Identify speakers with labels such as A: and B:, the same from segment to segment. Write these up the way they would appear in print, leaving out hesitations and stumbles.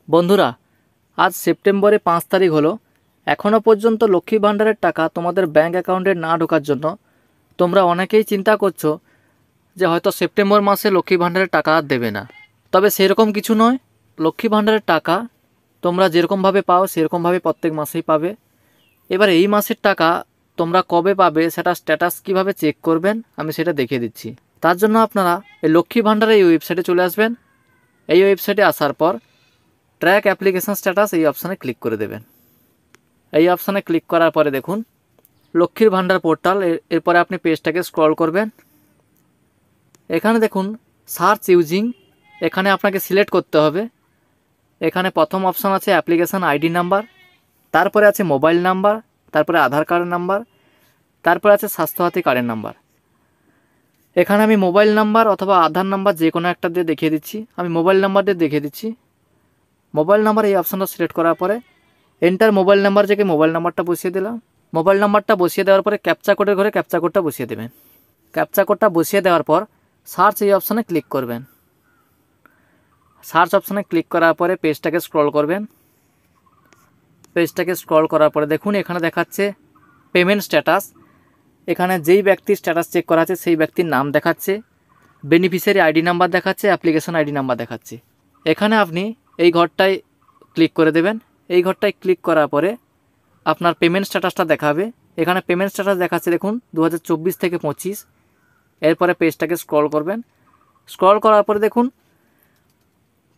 A: বন্ধুরা, আজ সেপ্টেম্বরে 5 তারিখ হলো। এখনও পর্যন্ত লক্ষ্মী ভাণ্ডারের টাকা তোমাদের ব্যাঙ্ক অ্যাকাউন্টে না ঢোকার জন্য তোমরা অনেকেই চিন্তা করছো যে হয়তো সেপ্টেম্বর মাসে লক্ষ্মী ভাণ্ডারের টাকা আর দেবে না। তবে সেরকম কিছু নয়। লক্ষ্মী ভাণ্ডারের টাকা তোমরা যেরকমভাবে পাও সেরকমভাবে প্রত্যেক মাসেই পাবে। এবার এই মাসের টাকা তোমরা কবে পাবে সেটা স্ট্যাটাস কিভাবে চেক করবেন আমি সেটা দেখিয়ে দিচ্ছি। তার জন্য আপনারা এই লক্ষ্মী ভাণ্ডারের এই ওয়েবসাইটে চলে আসবেন। এই ওয়েবসাইটে আসার পর ট্র্যাক অ্যাপ্লিকেশন স্ট্যাটাস এই অপশানে ক্লিক করে দেবেন। এই অপশানে ক্লিক করার পরে দেখুন লক্ষ্মীর ভাণ্ডার পোর্টাল। এরপরে আপনি পেজটাকে স্ক্রল করবেন। এখানে দেখুন সার্চ ইউজিং, এখানে আপনাকে সিলেক্ট করতে হবে। এখানে প্রথম অপশান আছে অ্যাপ্লিকেশান আইডি নাম্বার, তারপরে আছে মোবাইল নাম্বার, তারপরে আধার কার্ড নাম্বার, তারপরে আছে স্বাস্থ্যসাথী কার্ডের নাম্বার। এখানে আমি মোবাইল নাম্বার অথবা আধার নাম্বার যে কোনো একটা দিয়ে দেখিয়ে দিচ্ছি। আমি মোবাইল নাম্বার দিয়ে দেখিয়ে দিচ্ছি। মোবাইল নাম্বার এই অপশানটা সিলেক্ট করার পরে এন্টার মোবাইল নাম্বার থেকে মোবাইল নাম্বারটা বসিয়ে দিলাম। মোবাইল নাম্বারটা বসিয়ে দেওয়ার পরে ক্যাপচা কোডের ঘরে ক্যাপচা কোডটা বসিয়ে দেবেন। ক্যাপচা কোডটা বসিয়ে দেওয়ার পর সার্চ এই অপশানে ক্লিক করবেন। সার্চ অপশানে ক্লিক করার পরে পেজটাকে স্ক্রল করবেন। পেজটাকে স্ক্রল করার পরে দেখুন এখানে দেখাচ্ছে পেমেন্ট স্ট্যাটাস। এখানে যেই ব্যক্তির স্ট্যাটাস চেক করা আছে সেই ব্যক্তির নাম দেখাচ্ছে, বেনিফিশিয়ারি আইডি নাম্বার দেখাচ্ছে, অ্যাপ্লিকেশন আইডি নাম্বার দেখাচ্ছে। এখানে আপনি এই ঘরটায় ক্লিক করে দেবেন। এই ঘরটায় ক্লিক করার পরে আপনার পেমেন্ট স্ট্যাটাসটা দেখাবে। এখানে পেমেন্ট স্ট্যাটাস দেখাচ্ছে দেখুন 2024 থেকে 25। এরপরে পেজটাকে স্ক্রল করবেন। স্ক্রল করার পরে দেখুন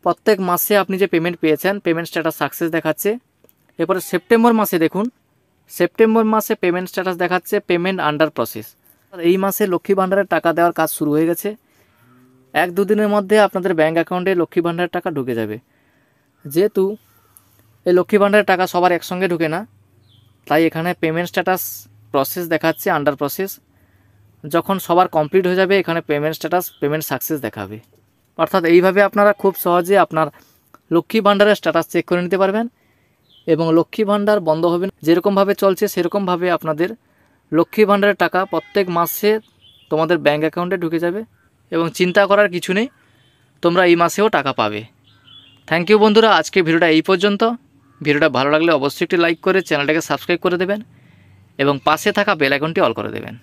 A: প্রত্যেক মাসে আপনি যে পেমেন্ট পেয়েছেন পেমেন্ট স্ট্যাটাস সাকসেস দেখাচ্ছে। এরপরে সেপ্টেম্বর মাসে দেখুন, সেপ্টেম্বর মাসে পেমেন্ট স্ট্যাটাস দেখাচ্ছে পেমেন্ট আন্ডার প্রসেস। এই মাসে লক্ষ্মী ভাণ্ডারের টাকা দেওয়ার কাজ শুরু হয়ে গেছে। 1-2 দিনের মধ্যে আপনাদের ব্যাঙ্ক অ্যাকাউন্টে লক্ষ্মী ভাণ্ডারের টাকা ঢুকে যাবে। যেহেতু এই লক্ষ্মী ভাণ্ডারের টাকা সবার একসঙ্গে ঢুকে না, তাই এখানে পেমেন্ট স্ট্যাটাস প্রসেস দেখাচ্ছে আন্ডার প্রসেস। যখন সবার কমপ্লিট হয়ে যাবে এখানে পেমেন্ট স্ট্যাটাস পেমেন্ট সাকসেস দেখাবে। অর্থাৎ এইভাবে আপনারা খুব সহজে আপনার লক্ষ্মী ভাণ্ডারের স্ট্যাটাস চেক করে নিতে পারবেন এবং লক্ষ্মী ভাণ্ডার বন্ধ হবে না। যেরকমভাবে চলছে সেরকমভাবে আপনাদের লক্ষ্মী ভাণ্ডারের টাকা প্রত্যেক মাসে তোমাদের ব্যাঙ্ক অ্যাকাউন্টে ঢুকে যাবে এবং চিন্তা করার কিছু নেই, তোমরা এই মাসেও টাকা পাবে। থ্যাংক ইউ বন্ধুরা, আজকে ভিডিওটা এই পর্যন্ত। ভিডিওটা ভালো লাগলে অবশ্যই একটি লাইক করে চ্যানেলটাকে সাবস্ক্রাইব করে দেবেন এবং পাশে থাকা বেল আইকনটি অল করে দেবেন।